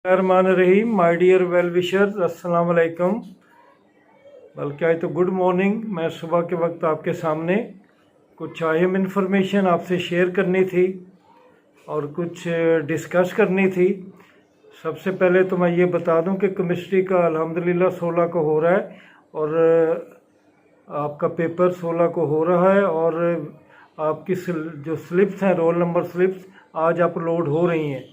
रहमान रहीम। My dear well wishers, अस्सलाम वालेकुम। बल्कि आज तो गुड मॉर्निंग। मैं सुबह के वक्त आपके सामने कुछ अहम इन्फॉर्मेशन आपसे शेयर करनी थी और कुछ डिस्कस करनी थी। सबसे पहले तो मैं ये बता दूं कि केमिस्ट्री का अल्हम्दुलिल्लाह 16 को हो रहा है और आपका पेपर 16 को हो रहा है और आपकी जो स्लिप्स हैं, रोल नंबर स्लिप्स आज अपलोड हो रही हैं।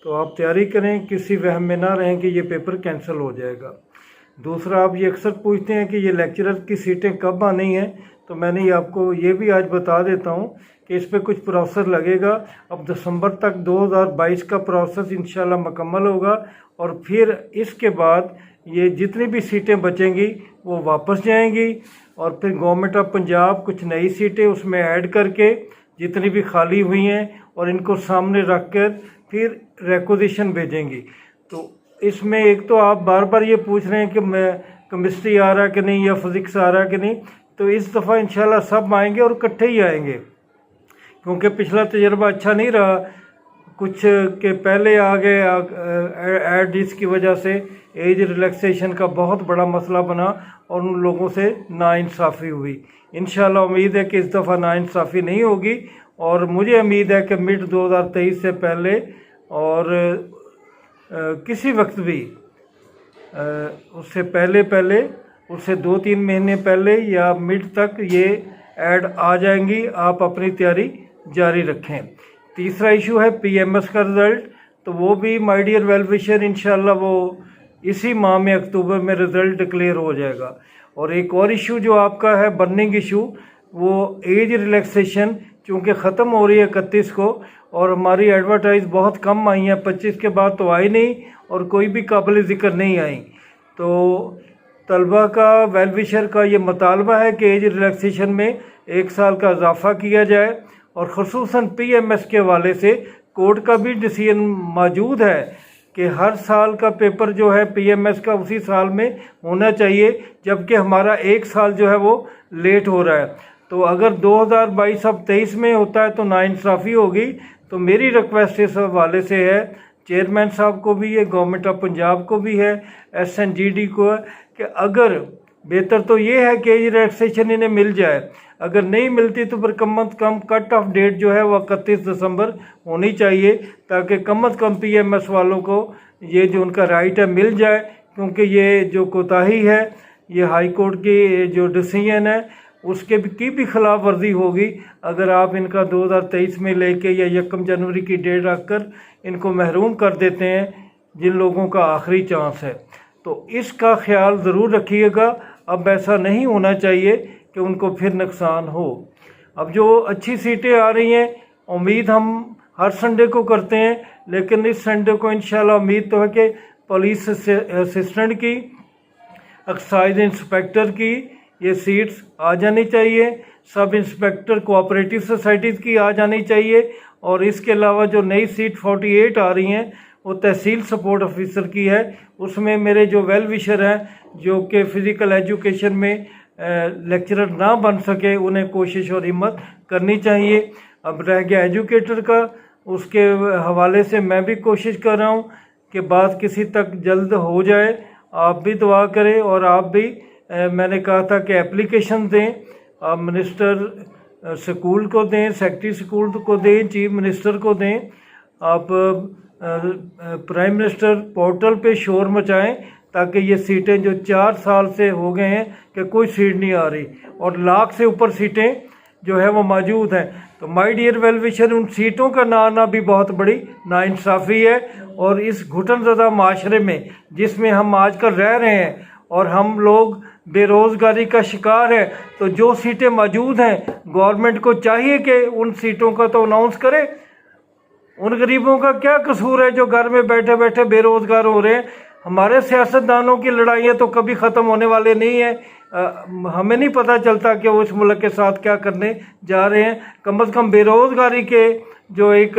तो आप तैयारी करें, किसी वहम में ना रहें कि ये पेपर कैंसिल हो जाएगा। दूसरा, आप ये अक्सर पूछते हैं कि ये लेक्चरर की सीटें कब आनी हैं, तो मैंने ये आपको ये भी आज बता देता हूँ कि इस पर कुछ प्रोसेस लगेगा। अब दिसंबर तक 2022 का प्रोसेस इंशाल्लाह मुकम्मल होगा और फिर इसके बाद ये जितनी भी सीटें बचेंगी वो वापस जाएंगी और फिर गवर्नमेंट ऑफ पंजाब कुछ नई सीटें उसमें ऐड करके जितनी भी खाली हुई हैं और इनको सामने रख कर फिर रिक्वेजिशन भेजेंगी। तो इसमें एक तो आप बार बार ये पूछ रहे हैं कि मैं केमिस्ट्री आ रहा है कि नहीं या फिज़िक्स आ रहा है कि नहीं, तो इस दफ़ा इंशाल्लाह सब आएंगे और इकट्ठे ही आएंगे, क्योंकि पिछला तजर्बा अच्छा नहीं रहा। कुछ के पहले आ गए एड इसकी वजह से एज रिलैक्सेशन का बहुत बड़ा मसला बना और उन लोगों से नाइंसाफ़ी हुई। इंशाल्लाह उम्मीद है कि इस दफ़ा नाइंसाफ़ी नहीं होगी और मुझे उम्मीद है कि मिड 2023 से पहले और किसी वक्त भी उससे पहले उससे 2-3 महीने पहले या मिड तक ये ऐड आ जाएंगी। आप अपनी तैयारी जारी रखें। तीसरा इशू है पीएमएस का रिज़ल्ट, तो वो भी माय डियर वेल विशर इंशाल्लाह वो इसी माह में अक्टूबर में रिज़ल्ट डिक्लेयर हो जाएगा। और एक और इशू जो आपका है बर्निंग इशू, वो एज रिलैक्सेशन चूँकि ख़त्म हो रही है 31 को और हमारी एडवर्टाइज बहुत कम आई हैं, 25 के बाद तो आई नहीं और कोई भी काबिल ज़िक्र नहीं आई। तो तलबा का वेल विशर का ये मुतालबा है कि एज रिलैक्सेशन में 1 साल का इजाफ़ा किया जाए और ख़ुसूसन पीएमएस के हवाले से कोर्ट का भी डिसीजन मौजूद है कि हर साल का पेपर जो है पीएमएस का उसी साल में होना चाहिए, जबकि हमारा 1 साल जो है वो लेट हो रहा है। तो अगर 2022 अब 23 में होता है तो नाइंसाफ़ी होगी। तो मेरी रिक्वेस्ट इस हवाले से है, चेयरमैन साहब को भी है, गवर्नमेंट ऑफ पंजाब को भी है, एसएनजीडी को है, कि अगर बेहतर तो ये है कि एज रिलैक्सेशन इन्हें मिल जाए। अगर नहीं मिलती तो फिर कम अज़ कम कट ऑफ डेट जो है वह 31 दिसंबर होनी चाहिए, ताकि कम अज़ कम पीएमएस वालों को ये जो उनका राइट है मिल जाए। क्योंकि ये जो कोताही है, ये हाई कोर्ट की जो डिसीजन है उसके भी खिलाफ वर्जी होगी अगर आप इनका 2023 में लेके या 1 जनवरी की डेट रखकर इनको महरूम कर देते हैं जिन लोगों का आखिरी चांस है। तो इसका ख्याल ज़रूर रखिएगा। अब ऐसा नहीं होना चाहिए कि उनको फिर नुकसान हो। अब जो अच्छी सीटें आ रही हैं, उम्मीद हम हर संडे को करते हैं, लेकिन इस संडे को इंशाल्लाह उम्मीद तो है कि पुलिस असिस्टेंट की, एक्साइज इंस्पेक्टर की ये सीट्स आ जानी चाहिए, सब इंस्पेक्टर कोऑपरेटिव सोसाइटीज़ की आ जानी चाहिए और इसके अलावा जो नई सीट 48 आ रही हैं वो तहसील सपोर्ट ऑफिसर की है। उसमें मेरे जो वेल विशर हैं जो कि फ़िज़िकल एजुकेशन में लेक्चरर ना बन सके, उन्हें कोशिश और हिम्मत करनी चाहिए। अब रह गया एजुकेटर का, उसके हवाले से मैं भी कोशिश कर रहा हूँ कि बात किसी तक जल्द हो जाए। आप भी दुआ करें और आप भी मैंने कहा था कि एप्लीकेशन दें, आप मिनिस्टर स्कूल को दें, सेक्रेटरी स्कूल को दें, चीफ मिनिस्टर को दें, आप प्राइम मिनिस्टर पोर्टल पे शोर मचाएं ताकि ये सीटें जो 4 साल से हो गए हैं कि कोई सीट नहीं आ रही और लाख से ऊपर सीटें जो है वो मौजूद हैं। तो माय डियर वेल विशर, उन सीटों का ना आना भी बहुत बड़ी नाइंसाफ़ी है और इस घुटनज़दा माशरे में जिसमें हम आजकल रह रहे हैं और हम लोग बेरोज़गारी का शिकार है, तो जो सीटें मौजूद हैं गवर्नमेंट को चाहिए कि उन सीटों का तो अनाउंस करे। उन गरीबों का क्या कसूर है जो घर में बैठे बैठे बेरोज़गार हो रहे हैं। हमारे सियासतदानों की लड़ाइयाँ तो कभी ख़त्म होने वाले नहीं हैं। हमें नहीं पता चलता कि वो इस मुल्क के साथ क्या करने जा रहे हैं। कम अज़ कम बेरोज़गारी के जो एक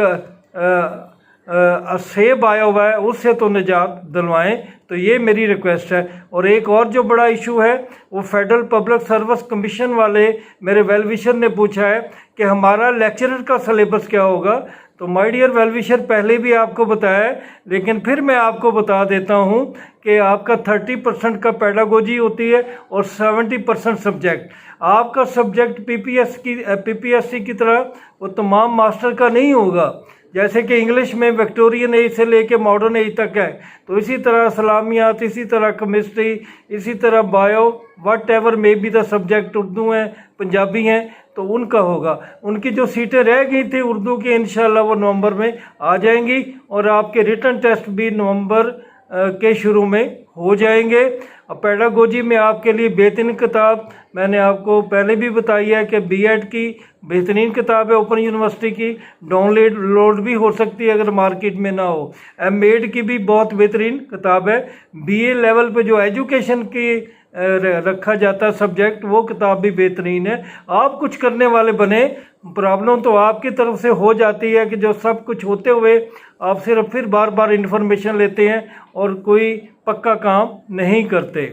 सेब आया हुआ है उससे तो निजात दिलवाएं। तो ये मेरी रिक्वेस्ट है। और एक और जो बड़ा इशू है वो फेडरल पब्लिक सर्विस कमीशन वाले मेरे वेल विशर ने पूछा है कि हमारा लेक्चरर का सिलेबस क्या होगा। तो माय डियर वेल विशर, पहले भी आपको बताया है, लेकिन फिर मैं आपको बता देता हूँ कि आपका 30% का पेडागोजी होती है और 70% सब्जेक्ट। आपका सब्जेक्ट पीपीएससी की तरह वो तमाम मास्टर का नहीं होगा। जैसे कि इंग्लिश में विक्टोरियन एज से लेके मॉडर्न एज तक है, तो इसी तरह इस्लामियात, इसी तरह केमिस्ट्री, इसी तरह bio, what ever may be the subject, Urdu हैं, पंजाबी हैं, तो उनका होगा। उनकी जो सीटें रह गई थी उर्दू की, इंशाल्लाह वो नवंबर में आ जाएंगी और आपके रिटन टेस्ट भी नवंबर के शुरू में हो जाएंगे। और पेडागोजी में आपके लिए बेहतरीन किताब मैंने आपको पहले भी बताई है कि बीएड की बेहतरीन किताब है ओपन यूनिवर्सिटी की, डाउनलोड भी हो सकती है अगर मार्केट में ना हो। एमएड की भी बहुत बेहतरीन किताब है। बीए लेवल पे जो एजुकेशन की रखा जाता है सब्जेक्ट, वो किताब भी बेहतरीन है। आप कुछ करने वाले बने, प्रॉब्लम तो आपकी तरफ से हो जाती है कि जो सब कुछ होते हुए आप सिर्फ फिर बार बार इन्फॉर्मेशन लेते हैं और कोई पक्का काम नहीं करते।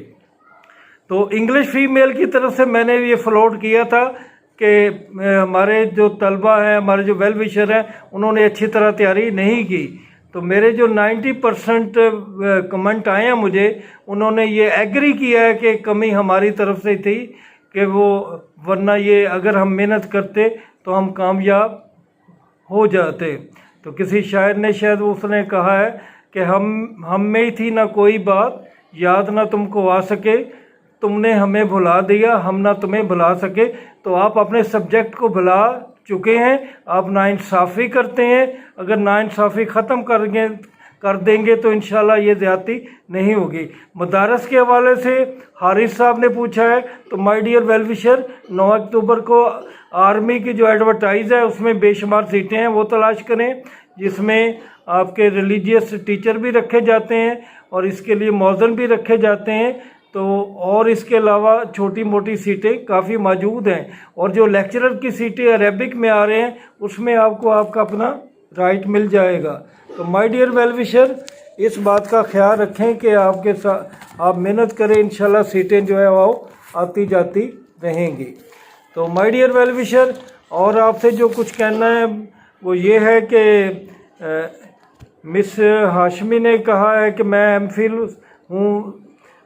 तो इंग्लिश फीमेल की तरफ से मैंने ये फ्लोट किया था कि हमारे जो तलबा हैं, हमारे जो वेल विशर हैं, उन्होंने अच्छी तरह तैयारी नहीं की। तो मेरे जो 90% कमेंट आए हैं मुझे, उन्होंने ये एग्री किया है कि कमी हमारी तरफ से थी कि वो, वरना ये अगर हम मेहनत करते तो हम कामयाब हो जाते। तो किसी शायर ने शायद उसने कहा है कि हम में ही थी ना कोई बात, याद ना तुमको आ सके, तुमने हमें भुला दिया, हम ना तुम्हें भुला सके। तो आप अपने सब्जेक्ट को भुला चुके हैं, आप नाइंसाफ़ी करते हैं। अगर नाइंसाफ़ी ख़त्म कर देंगे तो इंशाल्लाह ये ज़्यादती नहीं होगी। मदारस के हवाले से हारिस साहब ने पूछा है, तो माय डियर वेल विशर, 9 अक्टूबर को आर्मी की जो एडवर्टाइज है उसमें बेशुमार सीटें हैं, वो तलाश करें, जिसमें आपके रिलीजियस टीचर भी रखे जाते हैं और इसके लिए मौज़न भी रखे जाते हैं। तो और इसके अलावा छोटी मोटी सीटें काफ़ी मौजूद हैं। और जो लेक्चरर की सीटें अरेबिक में आ रहे हैं उसमें आपको आपका अपना राइट मिल जाएगा। तो माय डियर वेल विशर, इस बात का ख्याल रखें कि आपके साथ आप मेहनत करें, इंशाल्लाह सीटें जो है वो आती जाती रहेंगी। तो माय डियर वेल विशर, और आपसे जो कुछ कहना है वो ये है कि मिस हाशमी ने कहा है कि मैं एमफिल हूँ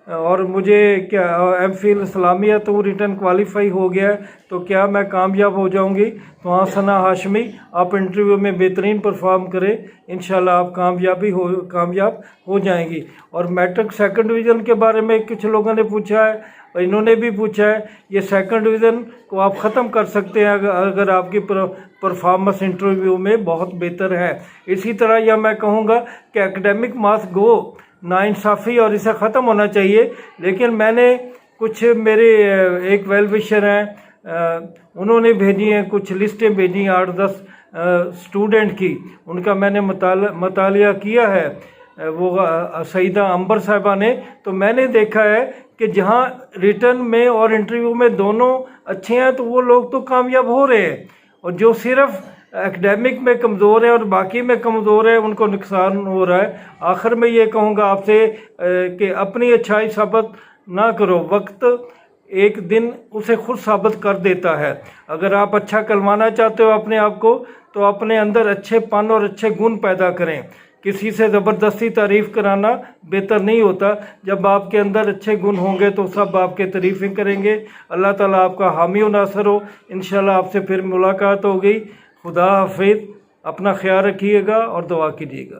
और मुझे क्या एमफिल इस्लामियत हूँ, रिटर्न क्वालिफाई हो गया है, तो क्या मैं कामयाब हो जाऊंगी। तो हाँ सना हाशमी, आप इंटरव्यू में बेहतरीन परफॉर्म करें, इंशाल्लाह आप कामयाब हो जाएंगी। और मैट्रिक सेकंड डिवीज़न के बारे में कुछ लोगों ने पूछा है और इन्होंने भी पूछा है, ये सेकंड डिवीज़न को आप ख़त्म कर सकते हैं अगर आपकी परफॉर्मेंस इंटरव्यू में बहुत बेहतर है। इसी तरह यह मैं कहूँगा कि एकेडमिक मार्क्स गो नाइंसाफ़ी और इसे ख़त्म होना चाहिए। लेकिन मैंने कुछ मेरे एक वेल विशर हैं, उन्होंने भेजी हैं कुछ लिस्टें भेजी 8-10 स्टूडेंट की, उनका मैंने मतालिया किया है, वो सईदा अंबर साहिबा ने। तो मैंने देखा है कि जहाँ रिटर्न में और इंटरव्यू में दोनों अच्छे हैं तो वो लोग तो कामयाब हो रहे हैं, और जो सिर्फ एकेडमिक में कमज़ोर है और बाकी में कमज़ोर है उनको नुकसान हो रहा है। आखिर में ये कहूँगा आपसे कि अपनी अच्छाई साबित ना करो, वक्त एक दिन उसे खुद साबित कर देता है। अगर आप अच्छा करवाना चाहते हो अपने आप को, तो अपने अंदर अच्छेपन और अच्छे गुण पैदा करें। किसी से ज़बरदस्ती तारीफ़ कराना बेहतर नहीं होता। जब आपके अंदर अच्छे गुण होंगे तो सब आपके तारीफ़ें करेंगे। अल्लाह ताला आपका हामी और नासर हो। इंशाल्लाह आपसे फिर मुलाकात होगी। खुदा हाफिज़, अपना ख्याल रखिएगा और दुआ कीजिएगा।